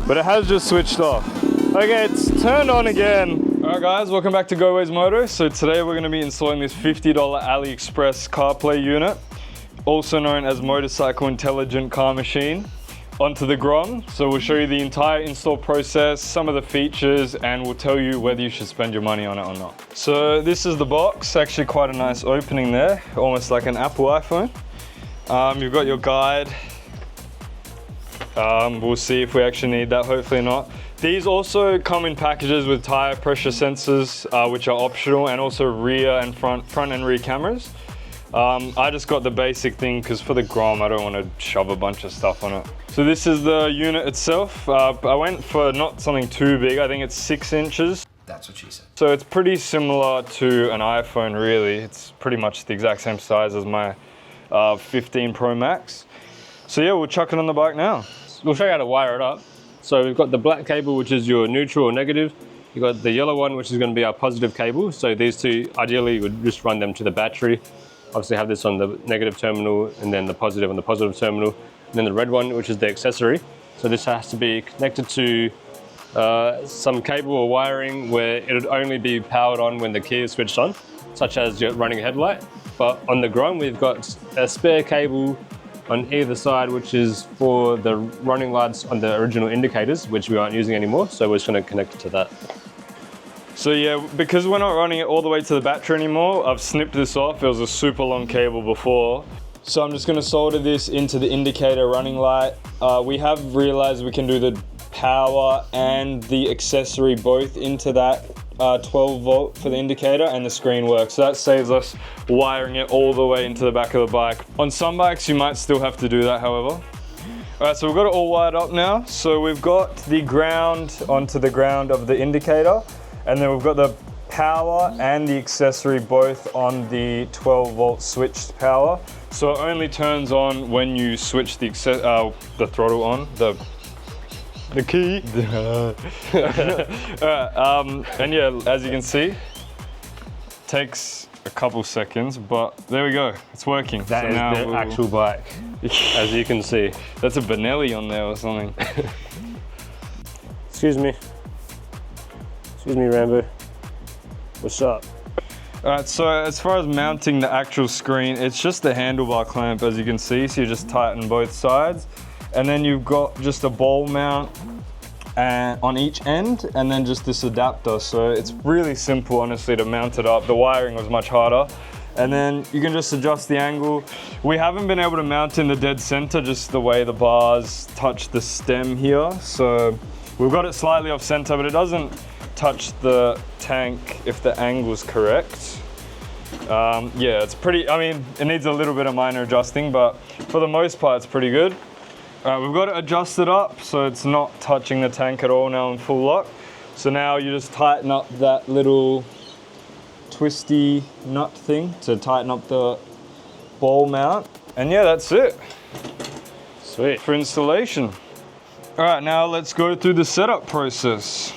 but it has just switched off. Okay, it's turned on again. All right guys, welcome back to Go Ways Moto. So today we're gonna be installing this $50 AliExpress CarPlay unit, also known as Motorcycle Intelligent Car Machine, onto the Grom. So we'll show you the entire install process, some of the features, and we'll tell you whether you should spend your money on it or not. So this is the box, actually quite a nice opening there, almost like an Apple iPhone. You've got your guide. We'll see if we actually need that, hopefully not. These also come in packages with tire pressure sensors, which are optional, and also rear and front and rear cameras. I just got the basic thing because for the Grom, I don't want to shove a bunch of stuff on it. So this is the unit itself. I went for not something too big. I think it's 6 inches. That's what she said. So it's pretty similar to an iPhone, really. It's pretty much the exact same size as my 15 Pro Max. So yeah, we'll chuck it on the bike now. We'll show you how to wire it up. So we've got the black cable, which is your neutral or negative. You've got the yellow one, which is going to be our positive cable. So these two, ideally, you would just run them to the battery. Obviously have this on the negative terminal and then the positive on the positive terminal. And then the red one, which is the accessory. So this has to be connected to some cable or wiring where it would only be powered on when the key is switched on, such as you're running a headlight. But on the Grom, we've got a spare cable on either side, which is for the running lights on the original indicators, which we aren't using anymore. So we're just going to connect it to that. So yeah, because we're not running it all the way to the battery anymore, I've snipped this off. It was a super long cable before. So I'm just going to solder this into the indicator running light. We have realized we can do the power and the accessory both into that 12 volt for the indicator, and the screen works. So that saves us wiring it all the way into the back of the bike. On some bikes, you might still have to do that, however. All right, so we've got it all wired up now. So we've got the ground onto the ground of the indicator, and then we've got the power and the accessory both on the 12 volt switched power. So it only turns on when you switch the throttle on, the key. And yeah, as you can see, takes a couple seconds, but there we go, it's working. That is the actual bike, as you can see. That's a Benelli on there or something. Excuse me, Rambo. What's up? All right, so as far as mounting the actual screen, it's just the handlebar clamp, as you can see. So you just tighten both sides. And then you've got just a ball mount on each end, and then just this adapter. So it's really simple, honestly, to mount it up. The wiring was much harder. And then you can just adjust the angle. We haven't been able to mount in the dead center, just the way the bars touch the stem here. So we've got it slightly off center, but it doesn't touch the tank if the angle's correct. Yeah, it's pretty, I mean, it needs a little bit of minor adjusting, but for the most part, it's pretty good. We've got it adjusted up so it's not touching the tank at all now in full lock. So now you just tighten up that little twisty nut thing to tighten up the ball mount. And yeah, that's it. Sweet. For installation. All right, now let's go through the setup process.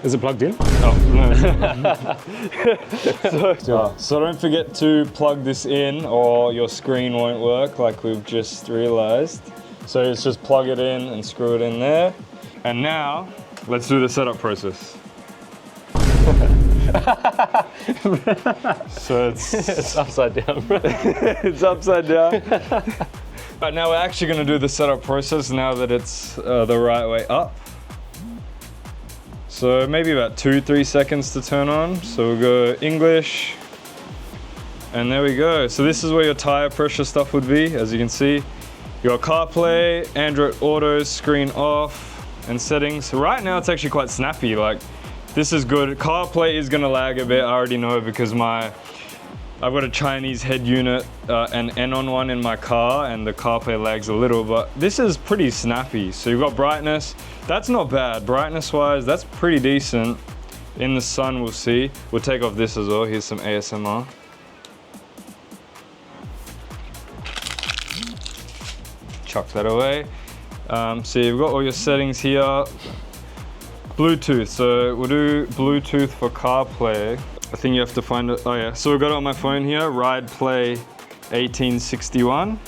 Is it plugged in? Oh, no. So don't forget to plug this in or your screen won't work, like we've just realized. So it's just plug it in and screw it in there. And now, let's do the setup process. So it's upside down. It's upside down. But now we're actually gonna do the setup process now that it's the right way up. So maybe about 2-3 seconds to turn on. So we'll go English, and there we go. So this is where your tire pressure stuff would be, as you can see. Your CarPlay, Android Auto, screen off, and settings. Right now it's actually quite snappy, like this is good. CarPlay is gonna lag a bit, I already know, because I've got a Chinese head unit, an N-on one in my car, and the CarPlay lags a little, but this is pretty snappy. So you've got brightness, that's not bad. Brightness-wise, that's pretty decent. In the sun, we'll see. We'll take off this as well. Here's some ASMR. Chuck that away. So you've got all your settings here. Bluetooth, so we'll do Bluetooth for CarPlay. I think you have to find it, oh yeah. So we've got it on my phone here, Ride Play 1861.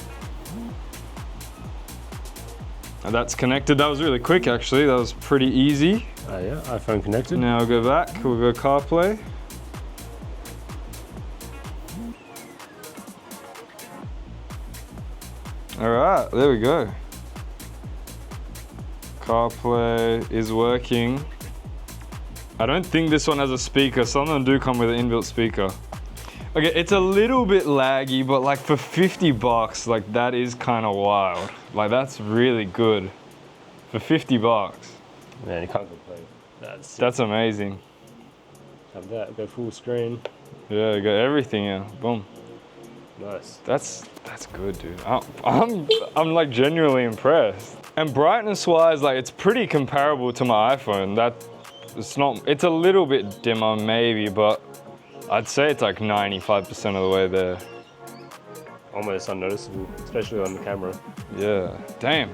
And that's connected. That was really quick actually. That was pretty easy. Yeah, iPhone connected. Now we'll go back. We'll go CarPlay. All right, there we go. CarPlay is working. I don't think this one has a speaker. Some of them do come with an inbuilt speaker. Okay, it's a little bit laggy, but like for 50 bucks, like that is kind of wild. Like that's really good for 50 bucks. Man, you can't complain. That's amazing. Have that, go full screen. Yeah, got everything, yeah, boom. Nice. That's good, dude. I'm like genuinely impressed. And brightness wise, like it's pretty comparable to my iPhone. It's a little bit dimmer maybe, but I'd say it's like 95% of the way there. Almost unnoticeable, especially on the camera. Yeah, damn.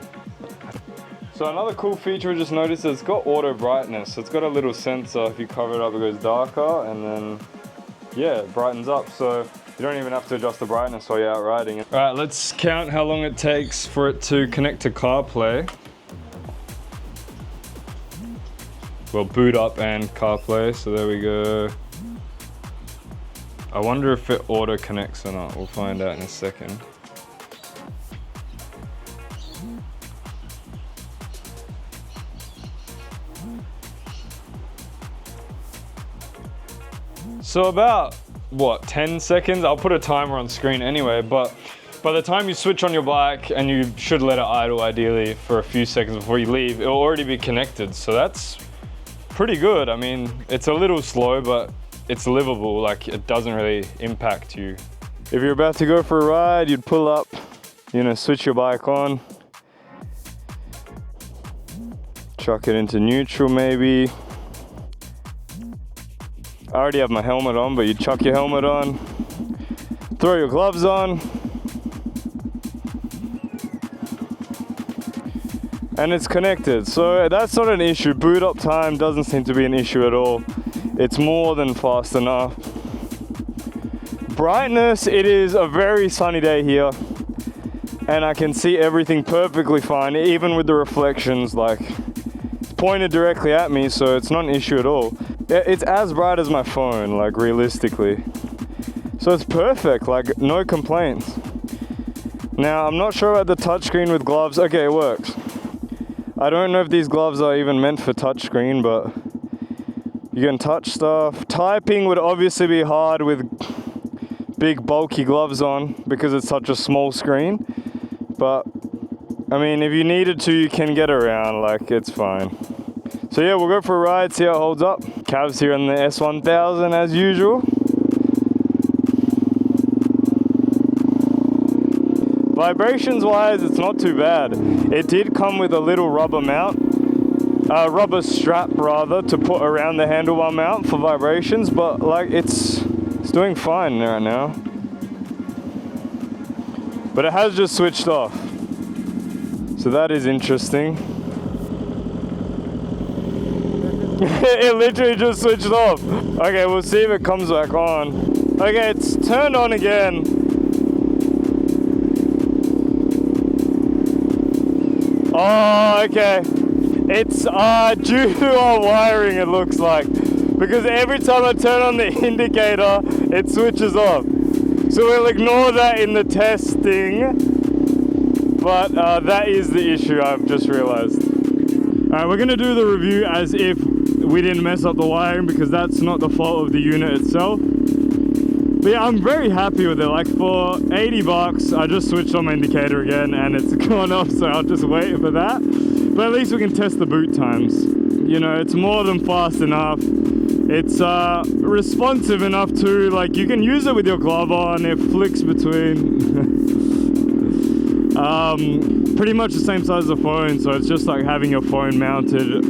So another cool feature I just noticed is it's got auto brightness. So it's got a little sensor. If you cover it up, it goes darker, and then yeah, it brightens up. So you don't even have to adjust the brightness while you're out riding. All right, let's count how long it takes for it to connect to CarPlay. Well, boot up and CarPlay, so there we go. I wonder if it auto connects or not. We'll find out in a second. So about, what, 10 seconds? I'll put a timer on screen anyway, but by the time you switch on your bike, and you should let it idle ideally for a few seconds before you leave, it'll already be connected. So that's pretty good. I mean, it's a little slow, but it's livable. Like it doesn't really impact you. If you're about to go for a ride, you'd pull up, you know, switch your bike on, chuck it into neutral maybe. I already have my helmet on, but you chuck your helmet on, throw your gloves on, and it's connected. So that's not an issue. Boot up time doesn't seem to be an issue at all. It's more than fast enough. Brightness, it is a very sunny day here, and I can see everything perfectly fine, even with the reflections. Like, it's pointed directly at me, so it's not an issue at all. It's as bright as my phone, like realistically. So it's perfect, like no complaints. Now, I'm not sure about the touchscreen with gloves. Okay, it works. I don't know if these gloves are even meant for touchscreen, but you can touch stuff. Typing would obviously be hard with big bulky gloves on because it's such a small screen. But I mean, if you needed to, you can get around, like it's fine. So yeah, we'll go for a ride, see how it holds up. Cavs here in the S1000 as usual. Vibrations wise, it's not too bad. It did come with a little rubber mount, rubber strap rather, to put around the handlebar mount for vibrations, but like it's doing fine right now. But it has just switched off. So that is interesting. It literally just switched off. Okay, we'll see if it comes back on. Okay, it's turned on again. Oh, okay. It's due to our wiring, it looks like. Because every time I turn on the indicator, it switches off. So we'll ignore that in the testing. But that is the issue, I've just realized. Alright, we're gonna do the review as if we didn't mess up the wiring, because that's not the fault of the unit itself. But yeah, I'm very happy with it. Like for 80 bucks, I just switched on my indicator again and it's gone off, so I'll just wait for that. But at least we can test the boot times. You know, it's more than fast enough. It's responsive enough too. Like you can use it with your glove on, it flicks between. Pretty much the same size as a phone, so it's just like having your phone mounted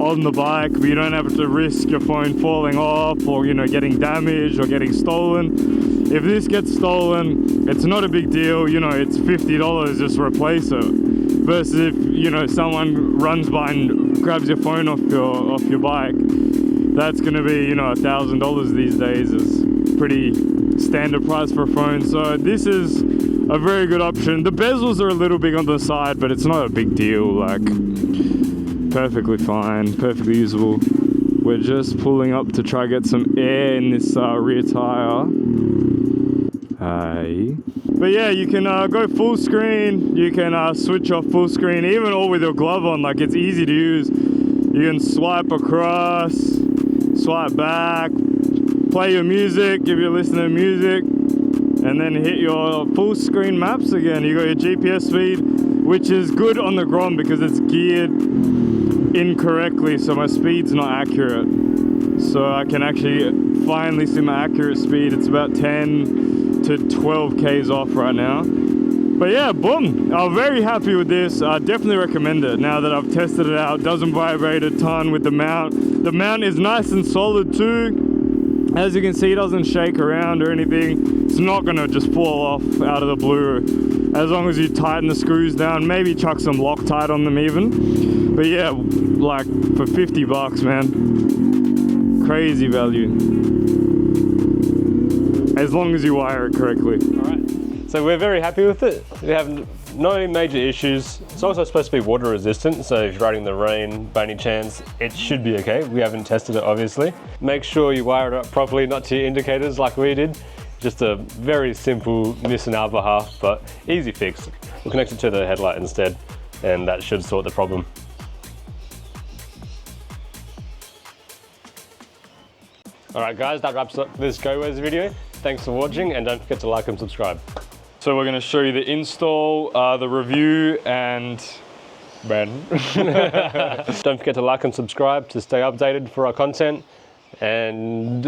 on the bike, but you don't have to risk your phone falling off or, you know, getting damaged or getting stolen. If this gets stolen, it's not a big deal, you know, it's $50, just replace it. Versus if, you know, someone runs by and grabs your phone off your bike, that's gonna be, you know, $1,000 these days. Is pretty standard price for a phone. So this is a very good option. The bezels are a little big on the side, but it's not a big deal. Like, perfectly fine, perfectly usable. We're just pulling up to try get some air in this rear tire. But yeah, you can go full screen. You can switch off full screen, even all with your glove on. Like, it's easy to use. You can swipe across, swipe back, play your music if you're listening to music, and then hit your full screen maps again. You got your GPS speed, which is good on the Grom because it's geared incorrectly, so my speed's not accurate. So I can actually finally see my accurate speed. It's about 10 to 12 Ks off right now. But yeah, boom, I'm very happy with this. I definitely recommend it now that I've tested it out. It doesn't vibrate a ton with the mount. The mount is nice and solid too. As you can see, it doesn't shake around or anything. It's not gonna just fall off out of the blue as long as you tighten the screws down, maybe chuck some Loctite on them even. But yeah, like for 50 bucks, man, crazy value. As long as you wire it correctly. All right, so we're very happy with it. We have no major issues. It's also supposed to be water resistant, so if you're riding the rain by any chance, it should be okay. We haven't tested it, obviously. Make sure you wire it up properly, not to your indicators like we did. Just a very simple miss on our behalf, but easy fix. We'll connect it to the headlight instead, and that should sort the problem. All right, guys, that wraps up this GoWays video. Thanks for watching, and don't forget to like and subscribe. So we're going to show you the install, the review, and Brandon. Don't forget to like and subscribe to stay updated for our content, and